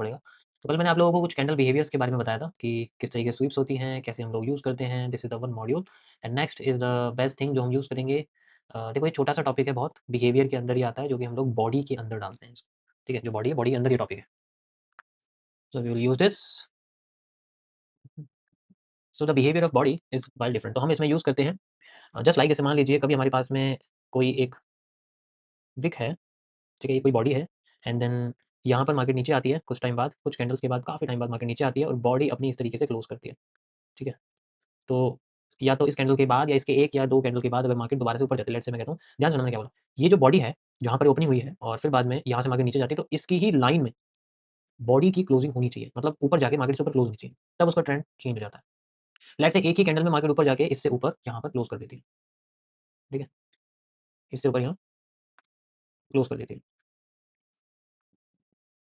पड़ेगा। तो कल मैंने आप लोगों को कुछ कैंडल बिहेवियर्स के बारे में बताया था कि किस तरीके से स्वीप्स होती हैं, कैसे हम लोग यूज़ करते हैं। This is the one module and next is the best thing जो हम यूज़ करेंगे। देखो ये छोटा-सा टॉपिक है बहुत, बिहेवियर के अंदर ही आता है जो कि हम लोग बॉडी के अंदर डालते हैं इसको। ठीक है? जो बॉडी है, बॉडी के अंदर ये टॉपिक है। So we will use this. So the behaviour of body is wild different. तो हम इसमें यूज़ करते हैं जस्ट लाइक जैसे मान लीजिए कभी हमारे पास में कोई एक विक है, ठीक है? ये कोई बॉडी है एंड देन यहाँ पर मार्केट नीचे आती है कुछ टाइम बाद, कुछ कैंडल्स के बाद काफ़ी टाइम बाद मार्केट नीचे आती है और बॉडी अपनी इस तरीके से क्लोज़ करती है, ठीक है? तो या तो इस कैंडल के बाद या इसके 1 या 2 कैंडल के बाद अगर मार्केट दोबारा से ऊपर जाती है, लेट्स से मैं कहता हूँ, ध्यान से सुनना मैं क्या बोल रहा हूँ। ये जो बॉडी है, जहाँ पर ओपनिंग हुई है और फिर बाद में यहाँ से मार्केट नीचे जाती है, तो इसकी ही लाइन में बॉडी की क्लोजिंग होनी चाहिए। मतलब ऊपर जाके मार्केट से ऊपर क्लोज़ होनी चाहिए, तब उसका ट्रेंड चेंज हो जाता है। लेट्स से एक ही कैंडल में मार्केट ऊपर जाके इससे ऊपर यहाँ पर क्लोज़ कर देती है, ठीक है? इससे ऊपर यहाँ क्लोज़ कर देती है।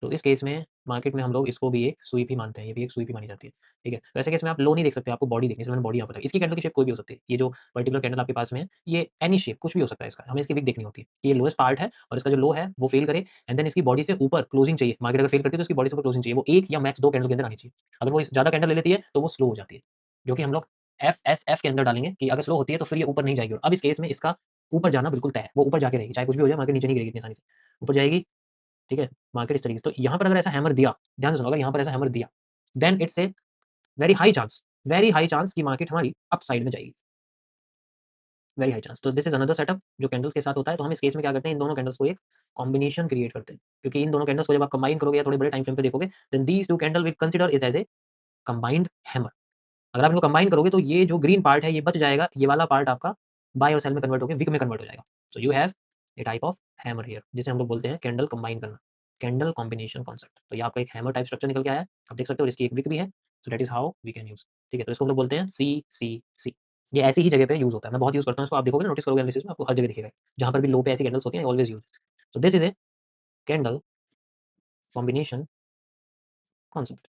तो इस केस में मार्केट में हम लोग इसको भी एक स्वीप ही मानते हैं, ये भी एक स्वीप ही मानी जाती है, ठीक है? तो ऐसे केस में आप लो नहीं देख सकते, आपको बॉडी देखनी है, जैसे मैंने बॉडी यहाँ पर इसकी कैंडल की शेप कोई भी हो सकती है। ये जो पर्टिकुलर कैंडल आपके पास में है, ये एनी शेप कुछ भी हो सकता है इसका, हमें इसकी विक देखनी होती है कि ये लोएस्ट पार्ट है और इसका जो लो है वो फेल करे एंड देन इसकी बॉडी से ऊपर क्लोजिंग चाहिए। मार्केट अगर फेल करती है तो इसकी बॉडी से ऊपर क्लोजिंग चाहिए, वो 1 या मैक्स 2 कैंडल के अंदर आनी चाहिए। अगर वो ज़्यादा कैंडल ले लेती है तो वो स्लो हो जाती है, जो कि हम लोग एफ के अंदर डालेंगे कि अगर स्लो होती है तो फिर ये ऊपर नहीं जाएगी। और अब इस केस में इसका ऊपर जाना बिल्कुल तय है, वो ऊपर जाके रहेगी, चाहे कुछ भी हो जाए, मार्केट नीचे नहीं गिरेगी इतनी आसानी से, ऊपर जाएगी, ठीक है? मार्केट इस तरीके से, तो यहाँ पर अगर ऐसा हैमर दिया, ध्यान से सुनो, अगर यहाँ पर ऐसा हैमर दिया, then it's a very high chance कि मार्केट हमारी अप साइड में जाएगी, वेरी हाई चांस। तो दिस इज़ अनदर सेटअप जो कैंडल्स के साथ होता है। तो हम इस केस में क्या करते हैं, इन दोनों कैंडल्स को एक कॉम्बिनेशन क्रिएट करते हैं, क्योंकि इन दोनों कैंडल्स को जब आप कंबाइन करोगे या थोड़े बड़े टाइम फ्रेम पे देखोगे, then these 2 candle we consider it as a combined hammer. अगर आप इनको कंबाइन करोगे तो ये जो ग्रीन पार्ट है ये बच जाएगा, ये वाला पार्ट आपका बाय और सेल में कन्वर्ट होके विक में कन्वर्ट हो जाएगा। So you have A type of hammer here, जिसे हम लोग बोलते हैं कैंडल कंबाइन करना, कैंडल कॉम्बिनेशन कॉन्सेप्ट। तो ये आपका एक हैमर टाइप स्ट्रक्चर निकल के आया है, आप देख सकते हो, और इसकी एक विक भी है। So that is how we can use, ठीक है? तो इसको हम लोग बोलते हैं सी। ये ऐसी ही जगह पे यूज होता है, मैं बहुत यूज करता हूँ इसको, आप देखोगे नोटिस करोगे एनालिसिस में आपको हर जगह दिखेगा, जहाँ पर भी लो पे ऐसी कैंडल्स होती हैं always use. So this is a candle combination concept.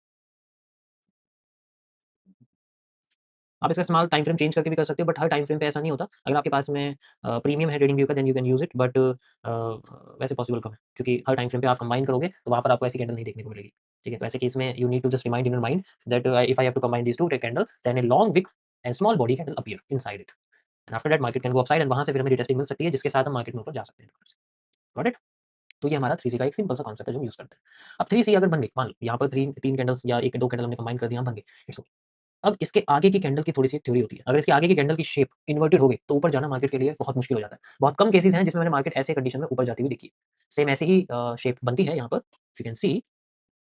आप इसका इस्तेमाल टाइम फ्रेम चेंज करके भी कर सकते हो, बट हर टाइम फ्रेम पे ऐसा नहीं होता। अगर आपके पास में प्रीमियम है ट्रेडिंग व्यू का, then you can use it, but वैसे पॉसिबल कम है, क्योंकि हर टाइम फ्रेम पे आप कंबाइन करोगे तो वहाँ पर आपको ऐसी कैंडल नहीं देखने को मिलेगी, ठीक है? तो ऐसे केस में you need to just remind in your mind that if I have to combine these 2 candle, then a long wick and small body candle appear inside it and after that market can go upside and वहाँ से फिर हमें retesting मिल सकती है, जिसके साथ हम market में ऊपर जा सकते हैं। Got it? तो ये हमारा 3C का एक सिंपल सा कॉन्सेप्ट है जो हम यूज़ करते हैं। अब 3C अगर बन गई, मान लो यहाँ पर 3 कैंडल्स या 1-2 कैंडल हमने कंबाइन कर दिया, बन गई, इट्स ओके। अब इसके आगे की कैंडल की थोड़ी-सी थ्योरी होती है। अगर इसके आगे की कैंडल की शेप इन्वर्टेड हो गई, तो ऊपर जाना मार्केट के लिए बहुत मुश्किल हो जाता है। बहुत कम केसेज़ हैं जिसमें मैंने मार्केट ऐसे कंडीशन में ऊपर जाती हुई देखी है। सेम ऐसे ही शेप बनती है यहाँ पर, इफ यू कैन सी,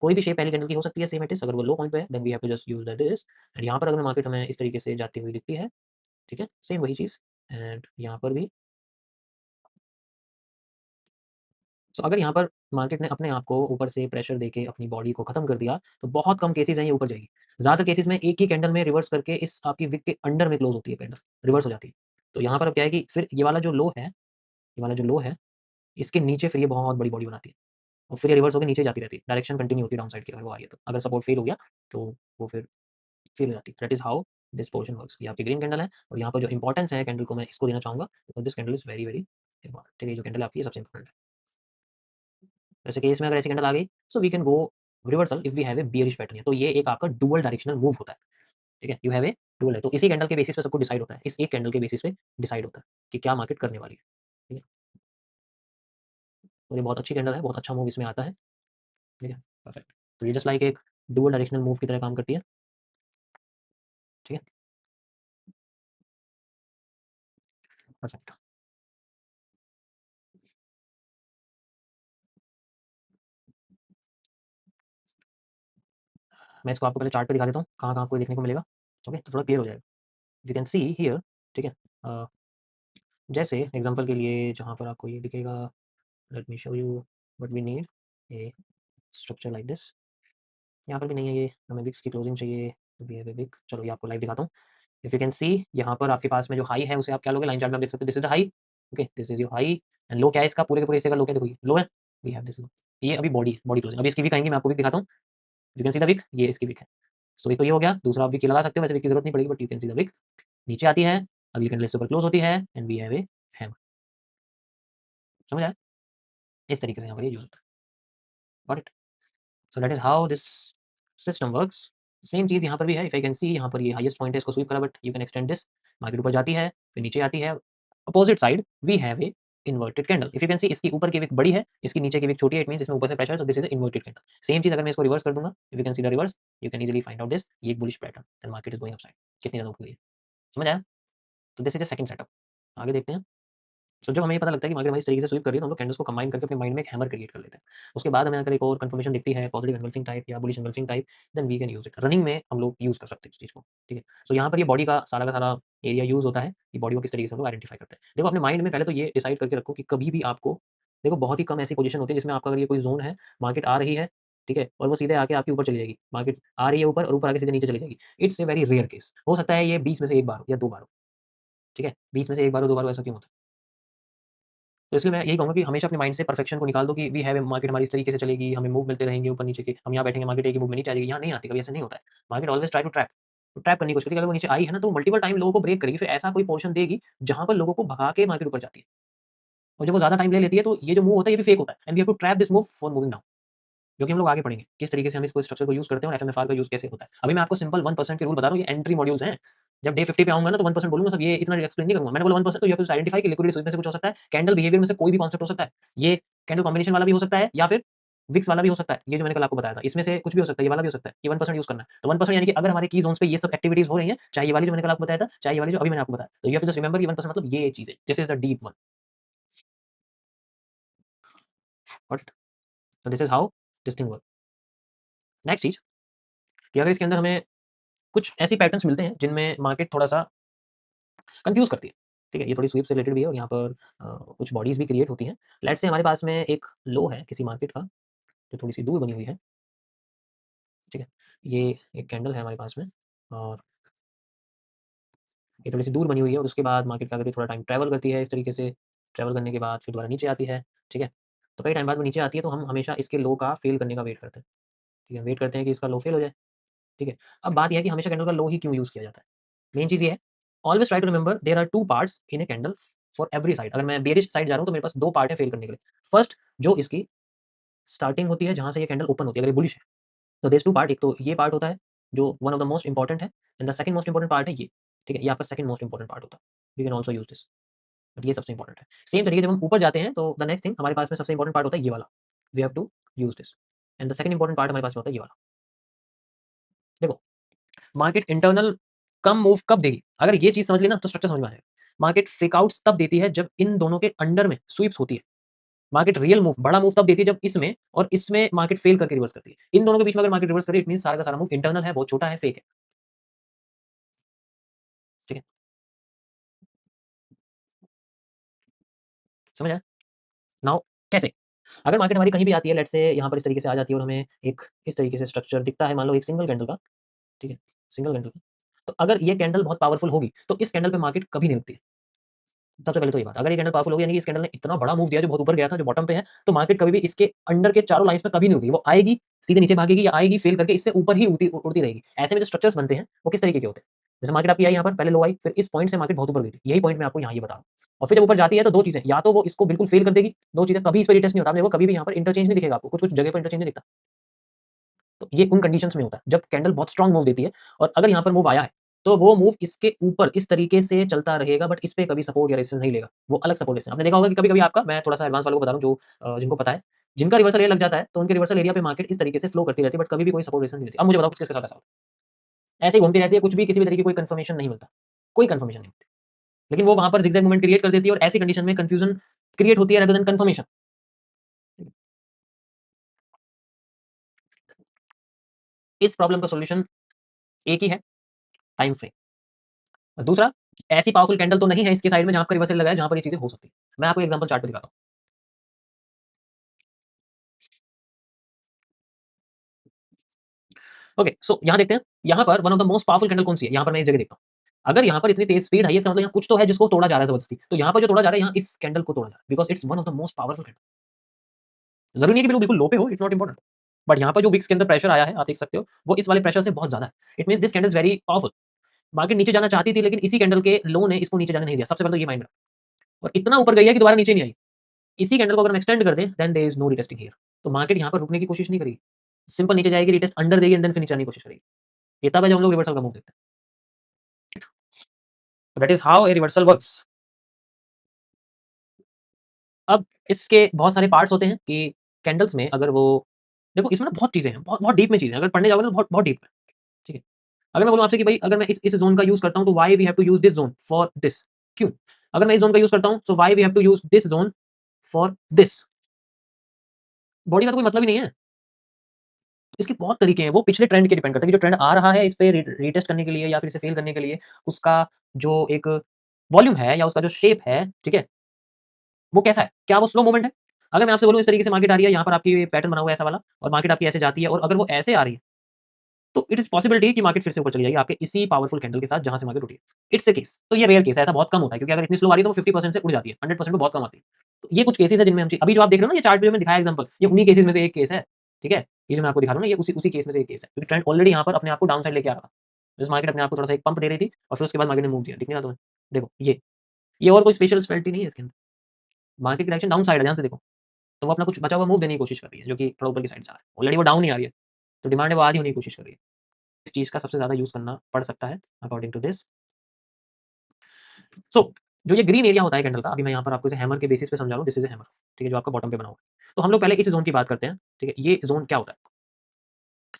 कोई भी शेप पहली कैंडल की हो सकती है, सेम इट इज़। अगर वो लो पॉइंट पे है, then we have to just use that this, and यहाँ पर अगर मार्केट हमें इस तरीके से जाती हुई दिखती है, ठीक है? सेम वही चीज़, एंड यहाँ पर भी। सो अगर यहाँ पर मार्केट ने अपने आप को ऊपर से प्रेशर देके अपनी बॉडी को खत्म कर दिया, तो बहुत कम केसेज़ हैं ये ऊपर जाएगी। ज़्यादातर केसेज़ में एक ही कैंडल में रिवर्स करके इस आपकी विक के अंडर में क्लोज़ होती है कैंडल, रिवर्स हो जाती है। तो यहाँ पर अब क्या है कि फिर ये वाला जो लो है, ये वाला जो लो है, इसके नीचे फिर ये बहुत बड़ी बॉडी बनाती है और फिर ये रिवर्स होके नीचे जाती रहती है। डायरेक्शन कंटिन्यू होती है डाउन साइड की, अगर वो आ रही है तो। अगर सपोर्ट फेल हो गया, तो वो फिर फेल हो जाती है। That is how this portion works. ये आपकी ग्रीन कैंडल है और यहाँ पर जो इम्पोर्टेंस है कैंडल को मैं इसको देना चाहूँगा, because this candle is very, very important. ठीक है? ये जो कैंडल है आपकी, ये सबसे इम्पोर्टेंट है। ऐसे केस में अगर ऐसी कैंडल आ गई, so we can go reversal if we have a bearish pattern. तो ये एक आपका डुअल डायरेक्शनल मूव होता है, ठीक है? यू हैव ए डुअल है, तो इसी कैंडल के बेसिस पे सब कुछ डिसाइड होता है। इस एक कैंडल के बेसिस पे डिसाइड होता है कि क्या मार्केट करने वाली है, ठीक है? और ये बहुत अच्छी कैंडल है, बहुत अच्छा मूव इसमें आता है, ठीक है? परफेक्ट। तो ये जस्ट लाइक एक डुअल डायरेक्शनल मूव की तरह काम करती है, ठीक है? परफेक्ट। मैं इसको आपको पहले चार्ट पे दिखा देता हूँ, कहाँ-कहाँ आपको ये देखने को मिलेगा, ओके? तो थोड़ा क्लियर हो जाएगा। यू कैन सी हियर, ठीक है? अ, जैसे एग्ज़ाम्पल के लिए जहाँ पर आपको ये दिखेगा, let me show you what we need, a structure like this. यहाँ पर भी नहीं है ये, हमें विक्स की क्लोजिंग चाहिए, वी हैव अ विक। चलो ये आपको लाइव दिखाता हूँ। इफ यू कैन सी, यहाँ पर आपके पास में जो हाई है उसे आप क्या लोगे, लाइन चार्ट में आप देख सकते हो, this is the high, okay? This is your high and low क्या है इसका, पूरे के पूरे हिस्से का लो क्या है, देखो ये लो है, वी हैव दिस लो। ये अभी बॉडी है, बॉडी क्लोजिंग। अभी इसकी विक आएँगी, मैं आपको विक दिखाता हूँ। You can see the wick, ये इसकी विक है। सो एक तो ये हो गया, दूसरा आप विक ये लगा सकते हो, वैसे विक की ज़रूरत नहीं पड़ेगी, but you can see the wick. नीचे आती है, अगली कैंडल इसके ऊपर क्लोज़ होती है and we have a hammer. समझ आया? इस तरीके से यहाँ पर ये यूज़ होता है। Got it? So that is how this system works. Same चीज़ यहाँ पर भी है। इफ आई कैन सी यहाँ पर ये हाईएस्ट पॉइंट है, इसको स्वीप करा, but you can extend this. Market ऊपर जाती है, फिर नीचे आती है। Opposite side we have a inverted candle. If you can see इसकी ऊपर की विक बड़ी है, इसकी नीचे की विक छोटी है, इट मीन्स इसमें ऊपर से प्रेशर है, so this is a inverted candle. Same चीज़ अगर मैं इसको रिवर्स कर दूंगा, if you can see the reverse, you can easily find out this, ये एक bullish pattern, then market is going upside. कितनी ज़्यादा ऊपर गई है, समझ आया? तो this is a second setup. आगे देखते हैं। सो जब हमें ये पता लगता है कि मार्केट हमारी इस तरीके से स्वीप कर रही है, तो हम लोग कैंडल्स को कंबाइन करके अपने माइंड में एक हैमर क्रिएट कर लेते हैं। उसके बाद हमें अगर एक और कंफर्मेशन दिखती है पॉजिटिव एंगल्फिंग टाइप या bullish engulfing type, then we can use it. Running में हम लोग यूज कर सकते हैं इस चीज़ को, ठीक है? सो यहाँ पर ये बॉडी का सारा एरिया यूज होता है कि बॉडी को किस तरीके से हम लोग आइडेंटिफाई करते हैं। देखो अपने माइंड में पहले तो ये डिसाइड करके रखो कि कभी भी आपको, देखो बहुत ही कम ऐसी पोजीशन होती है जिसमें आपका अगर ये कोई जोन है, मार्केट आ रही है, ठीक है, और वो सीधे आके आपके ऊपर चली जाएगी। मार्केट आ रही है ऊपर और ऊपर आके सीधे नीचे चली जाएगी। It's a very rare case. हो सकता है ये 20 में से 1 बार हो या 2 बार हो, ठीक है? 20 में से 1 बार हो, 2 बार हो, ऐसा क्यों होता है? तो इसलिए मैं यही कहूँगा कि हमेशा अपने माइंड से परफेक्शन को निकाल दो कि वी हैव ए मार्केट हमारी इस तरीके से चलेगी, हमें मूव मिलते रहेंगे ऊपर नीचे के, हम यहाँ बैठेंगे, मार्केट एक ही मूव में नीचे आ जाएगी, यहाँ नहीं आती, कभी ऐसा नहीं होता है। Market always try to trap, तो ट्रैप करने की कोशिश करती है। अगर वो नीचे आई है ना, तो मल्टीपल टाइम लोगों को ब्रेक करेगी, फिर ऐसा कोई पोर्शन देगी जहाँ पर लोगों को भगा के मार्केट ऊपर जाती है। और जब वो ज़्यादा टाइम ले लेती है, तो ये जो मूव होता है ये भी फेक होता है, and we have to trap this move for moving down. जो कि हम लोग आगे पढ़ेंगे, किस तरीके से हम इसको स्ट्रक्चर को यूज़ करते हैं और एफएमएफआर का यूज़ कैसे होता है। अभी मैं आपको सिंपल 1% के रूल बता रहा हूँ, ये एंट्री मॉड्यूल्स हैं। जब डे 50 पे आऊँगा ना, तो 1% बोलूँगा, सब ये इतना एक्सप्लेन नहीं करूँगा। मैंने बोला 1%, तो यू हैव टू आइडेंटिफाई कि लिक्विडिटी स्वीप में से कुछ हो सकता है, कैंडल बिहेवियर में से कोई भी कॉन्सेप्ट हो सकता है। ये कैंडल कॉम्बिनेशन वाला भी हो सकता है या फिर विक्स वाला भी हो सकता है। ये जो मैंने कल आपको बताया था, इसमें से कुछ भी हो सकता है, ये वाला भी हो सकता है। ये 1% यूज़ करना है। तो 1% यानी कि अगर हमारे की ज़ोन्स पे ये सब एक्टिविटीज़ हो रही हैं, चाहे ये वाली जो मैंने कल आपको बताया था, चाहे ये वाली जो अभी मैंने आपको बताया, तो you have to just remember ये 1% मतलब ये चीज़ है। This is the deep one. Got it? तो this is how this thing work. Next चीज़ कि अगर इसके अंदर हमें कुछ ऐसी पैटर्न्स मिलते हैं जिनमें मार्केट थोड़ा-सा कन्फ्यूज़ करती है। ठीक है? ये थोड़ी स्वीप से रिलेटेड भी है और यहाँ पर कुछ बॉडीज़ भी क्रिएट होती हैं। लेट्स से हमारे पास में एक लो है किसी मार्केट का, जो थोड़ी-सी दूर बनी हुई है। ठीक है? ये एक कैंडल है हमारे पास में और ये थोड़ी-सी दूर बनी हुई है और उसके बाद मार्केट क्या करती है, थोड़ा टाइम ट्रैवल करती है इस तरीके से। ट्रैवल करने के बाद फिर दोबारा नीचे आती है। ठीक है? तो कई टाइम बाद वो नीचे आती है, तो हम हमेशा इसके लो का फ़ेल करने का वेट करते हैं। ठीक है? वेट करते हैं कि इसका लो फ़ेल हो जाए। ठीक है? अब बात ये है कि हमेशा कैंडल का लो ही क्यों यूज़ किया जाता है? मेन चीज़ ये है, always try to remember there are 2 parts in a candle for every side. अगर मैं बेयरिश साइड जा रहा हूँ, तो मेरे पास 2 पार्ट है फ़ेल करने के लिए। फर्स्ट, जो इसकी स्टार्टिंग होती है, जहाँ से ये कैंडल ओपन होती है, अगर ये बुलिश है, तो देयर इज़ 2 पार्ट। एक तो ये पार्ट होता है, जो one of the most important है, and the second most important part है ये। ठीक है? ये आपका सेकंड मोस्ट इम्पोर्टेंट पार्ट होता है। You can also use this, but ये सबसे इम्पोर्टेंट है। सेम तरीके जब हम ऊपर जाते हैं, तो द नेक्स्ट थिंग हमारे पास में सबसे इम्पोर्टेंट पार्ट होता है ये वाला। We have to use this, and the second important part हमारे पास में होता है ये वाला। देखो, मार्केट इंटरनल कम मूव कब देगी? अगर ये चीज़ समझ ली ना, तो स्ट्रक्चर समझ में आ जाएगा। मार्केट फेक आउट्स तब देती है जब इन दोनों के अंडर में स्वीप्स होती है। मार्केट रियल मूव, बड़ा मूव तब देती है जब इसमें और इसमें मार्केट फेल करके रिवर्स करती है। इन दोनों के बीच में अगर मार्केट रिवर्स करे, इट मीन्स सारा का सारा मूव इंटरनल है, बहुत छोटा है, फेक है। ठीक है? समझ आया? नाउ कैसे? अगर मार्केट हमारी कहीं भी आती है, लेट्स से यहाँ पर इस तरीके से आ जाती है और हमें एक इस तरीके से स्ट्रक्चर दिखता है, मान लो एक सिंगल कैंडल का, ठीक है? सिंगल कैंडल का। तो अगर ये कैंडल बहुत पावरफुल होगी, तो इस कैंडल पे मार्केट कभी नहीं रुकती है। सबसे पहले तो ये बात, अगर ये कैंडल पावरफुल होगी, यानी कि इस कैंडल ने इतना बड़ा मूव दिया जो बहुत ऊपर गया था, जो बॉटम पे है, तो मार्केट कभी भी इसके अंडर के चारों लाइन्स पे कभी नहीं रुकेगी। वो आएगी, सीधे नीचे भागेगी या आएगी फेल करके इससे ऊपर ही उड़ती रहेगी। ऐसे में जो स्ट्रक्चर्स बनते हैं, वो किस तरीके के होते हैं? जैसे मार्केट आपकी आई यहाँ पर, पहले लो आई, फिर इस पॉइंट से मार्केट बहुत ऊपर गई थी। यही पॉइंट मैं आपको यहाँ ये बता रहा हूँ। और फिर जब ऊपर जाती है, तो 2 चीज़ें, या तो वो इसको बिल्कुल फेल कर देगी, 2 चीज़ें, कभी इस पे रिटेस्ट नहीं होता। आपने देखो कभी भी यहाँ पर इंटरचेंज नहीं दिखेगा आपको, कुछ-कुछ जगह पर इंटरचेंज नहीं दिखता। तो ये उन कंडीशंस में होता है, जब कैंडल बहुत स्ट्रॉन्ग मूव देती है और अगर यहाँ पर मूव आया है, तो वो मूव इसके ऊपर इस तरीके से चलता रहेगा, बट इस पे कभी सपोर्ट या रेजिस्टेंस नहीं लेगा। वो अलग सपोर्ट रेजिस्टेंस, आपने देखा होगा कि कभी-कभी आपका, मैं थोड़ा-सा एडवांस वालों को बता रहा हूँ, जो जिनको पता है, जिनका रिवर्सल एरिया लग जाता है, तो उनके रिवर्सल एरिया पे मार्केट इस तरीके से फ्लो करती रहती है, बट कभी भी कोई सपोर्ट रेजिस्टेंस नहीं देती। अब मुझे बताओ किसके साथ ऐसा होता है? ऐसे ही घूमती रहती है, कुछ भी किसी भी तरीके की कोई कन्फर्मेशन नहीं मिलता, कोई कन्फर्मेशन नहीं मिलती। लेकिन वो वहाँ पर ज़िगज़ैग मूवमेंट क्रिएट कर देती है और ऐसी कंडीशन में कन्फ्यूजन क्रिएट होती है रेदर देन कन्फर्मेशन। इस प्रॉब्लम का सॉल्यूशन एक ही है, टाइम फ्रेम। और दूसरा, ऐसी पावरफुल कैंडल तो नहीं है इसके साइड में जहाँ आपका रिवर्सल लगा है, जहाँ पर ये चीज़ें हो सकती हैं। मैं आपको एग्जांपल चार्ट पे दिखाता हूँ। ओके, सो यहाँ देखते हैं, यहाँ पर one of the most powerful candle कौन-सी है? यहाँ पर मैं इस जगह देखता हूँ। अगर यहाँ पर इतनी तेज़ स्पीड है, इसका मतलब यहाँ कुछ तो है जिसको तोड़ा जा रहा है ज़बरदस्ती। तो यहाँ पर जो तोड़ा जा रहा है, यहाँ इस कैंडल को तोड़ा जा रहा है, because it's one of the most powerful candle. ज़रूरी नहीं है कि बिल्कुल लो पे हो, इट्स नॉट इम्पोर्टेंट। बट यहाँ पर जो विक्स के अंदर प्रेशर आया है, आप देख सकते हो, वो इस वाले प्रेशर से बहुत ज़्यादा है। It means this candle is very powerful. Market नीचे जाना चाहती थी, लेकिन इसी कैंडल के लो ने इसको नीचे जाने नहीं दिया। सबसे पहले तो ये माइंड में रखो। और इतना ऊपर गई है कि दोबारा नीचे नहीं आई। इसी कैंडल को अगर हम एक्सटेंड कर दें, then there is no retesting here. तो मार्केट यहाँ पर रुकने की कोशिश नहीं करेगी। सिंपल नीचे जाएगी, रीटेस्ट अंडर देगी एंड देन फिर नीचे आने की कोशिश करेगी। ये तब है जब हम लोग रिवर्सल का मूव देखते हैं। That is how a reversal works. अब इसके बहुत सारे पार्ट्स होते हैं कि कैंडल्स में अगर वो देखो इसमें ना बहुत चीजें हैं, बहुत बहुत डीप में चीजें हैं, अगर पढ़ने जाओगे तो बहुत बहुत डीप है। ठीक है, अगर मैं बोलूँ आपसे कि भाई अगर मैं इस जोन का यूज करता हूँ तो why we have to use this zone for this, क्यों? अगर मैं इस जोन का यूज करता हूँ so why we have to use this zone for this। Body का तो कोई मतलब ही नहीं है। इसके बहुत तरीके हैं, वो पिछले ट्रेंड के डिपेंड करता है कि जो ट्रेंड आ रहा है इस पे रीटेस्ट करने के लिए या फिर इसे फेल करने के लिए उसका जो एक वॉल्यूम है या उसका जो शेप है, ठीक है, वो कैसा है? क्या वो स्लो मूवमेंट है? अगर मैं आपसे बोलूँ इस तरीके से मार्केट आ रही है, यहाँ पर आपकी पैटर्न बना हुआ है ऐसा वाला और मार्केट आपकी ऐसे जाती है और अगर वो ऐसे आ रही है तो इट इज पॉसिबिलिटी कि मार्केट फिर से ऊपर चली जाएगी आपके इसी पावरफुल कैंडल के साथ जहां से मार्केट उठी है। इट्स ए केस, तो ये रेयर केस है, ऐसा बहुत कम होता है क्योंकि अगर इतनी स्लो आ रही है तो वो 50% से उड़ जाती है, 100% में बहुत कम आती है। तो ये कुछ केसेस है जिनमें हम अभी जो आप देख रहे हो ना ये चार्ट पे मैंने दिखाया एग्जांपल, ये उन्हीं केसेस में से एक केस है। ठीक है, ये जो मैं आपको दिखा रहा हूं ना ये उसी उसी केस में से एक केस है क्योंकि ट्रेंड ऑलरेडी यहाँ पर अपने आप को डाउन साइड लेके आ रहा था। जिस मार्केट अपने आप को थोड़ा सा एक पंप दे रही थी और फिर उसके बाद मार्केट ने मूव दिया, दिख नहीं रहा तुम्हें? देखो ये और कोई स्पेशल स्पेलिटी नहीं है इसके अंदर। मार्केट की डायरेक्शन डाउन साइड है, ध्यान से देखो। तो वो अपना कुछ बचा हुआ मूव देने की कोशिश कर रही है जो कि थोड़ा ऊपर की साइड जा रहा है, ऑलरेडी वो डाउन ही आ रही है, तो डिमांड है वो आधी होने की कोशिश कर रही है। इस चीज का सबसे ज्यादा यूज करना पड़ सकता है अकॉर्डिंग टू दिस। सो जो ये ग्रीन एरिया होता है कैंडल का, अभी मैं यहाँ पर आपको इसे हैमर के बेसिस पे समझा रहा हूँ, दिस इज ए हैमर। ठीक है, जो आपका बॉटम पे बना हुआ है। तो हम लोग पहले इस जोन की बात करते हैं। ठीक है, ये जोन क्या होता है?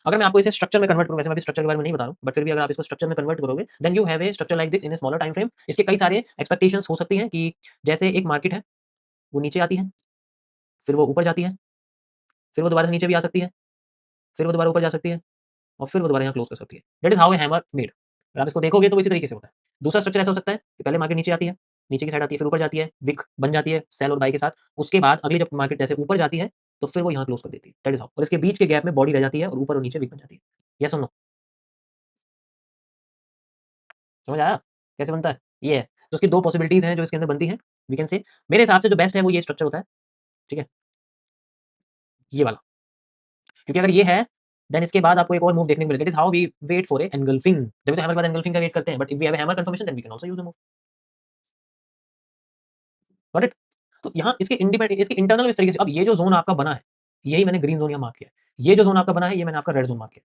अगर मैं आपको इसे स्ट्रक्चर में कन्वर्ट करूँ, वैसे मैं अभी स्ट्रक्चर के बारे में नहीं बता रहा हूँ, बट फिर भी अगर आप इसको स्ट्रक्चर में कन्वर्ट करोगे then you have a structure like this in a smaller time frame. इसके कई सारे एक्सपेक्टेशंस हो सकती हैं कि जैसे एक मार्केट है, वो नीचे आती है, फिर वो ऊपर जाती है, फिर वो दोबारा से नीचे भी आ सकती है, फिर वो दोबारा ऊपर जा सकती है और फिर वो दोबारा यहाँ क्लोज कर सकती है। That is how a hammer made. अगर आप इसको देखोगे तो इसी तरीके से होता है। दूसरा स्ट्रक्चर ऐसा हो सकता है कि पहले मार्केट नीचे आती है, नीचे की साइड आती है, फिर ऊपर जाती है, विक बन जाती है सेल और बाई के साथ। उसके बाद अगली जब मार्केट जैसे ऊपर जाती है तो फिर वो यहाँ क्लोज कर देती है। That is how. और इसके बीच के गैप में बॉडी रह जाती है और ऊपर और नीचे विक बन जाती है। यस और नो? समझ आया कैसे बनता है? ये है। तो उसकी दो पॉसिबिलिटीज हैं जो इसके अंदर बनती हैं। वी कैन से मेरे हिसाब से जो बेस्ट है वो ये स्ट्रक्चर होता है। ठीक है, ये वाला, क्योंकि अगर ये है देन इसके बाद आपको एक और मूव देखने को मिलेगा। That is how we wait for a engulfing. जब तो हैमर के बाद एनगल्फिंग का वेट करते हैं, but if we have a hammer confirmation then we can also use the move. Got it? तो यहाँ इसके इंडिपेंडेंट इसके इंटरनल इस तरीके से। अब ये जो जोन आपका बना है, यही मैंने ग्रीन जोन यहाँ मार्क किया है। ये जो जोन आपका बना है ये मैंने आपका रेड जोन मार्क किया।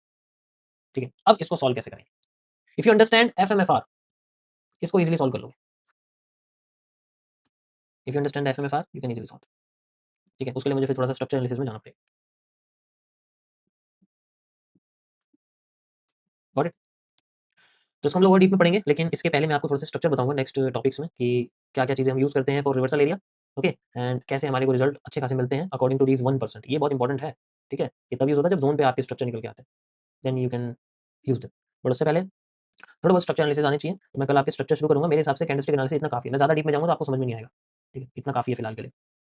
ठीक है, अब इसको सॉल्व कैसे करें? इफ यू अंडरस्टैंड एफएमएफआर इसको इजीली सॉल्व कर लोगे। If you understand FMFR you can easily solve. ठीक है, उसके लिए मुझे फिर थोड़ा सा स्ट्रक्चर एनालिसिस में जाना पड़ेगा। Got it? तो इसको हम लोग और डीप में पढ़ेंगे, लेकिन इसके पहले मैं आपको थोड़ा सा स्ट्रक्चर बताऊंगा नेक्स्ट टॉपिक्स में कि क्या-क्या चीज़ें हम यूज़ करते हैं for reversal area. Okay, and कैसे हमारे को रिजल्ट अच्छे खासे मिलते हैं अकॉर्डिंग टू दीस 1%। ये बहुत इंपॉर्टेंट है। ठीक है, ये तब यूज़ होता है जब जोन पे आपके स्ट्रक्चर निकल के आते हैं, then you can use them. But उससे पहले थोड़ा बहुत स्ट्रक्चर एनालिसिस आने चाहिए। तो मैं कल आपके स्ट्रक्चर शुरू करूँगा। मेरे हिसाब से कैंडलस्टिक एनालिसिस इतना काफ़ी है। मैं ज़्यादा डीप में जाऊँगा तो आपको समझ में नहीं आएगा। ठीक है, इतना काफ़ी है फिलहाल के लिए।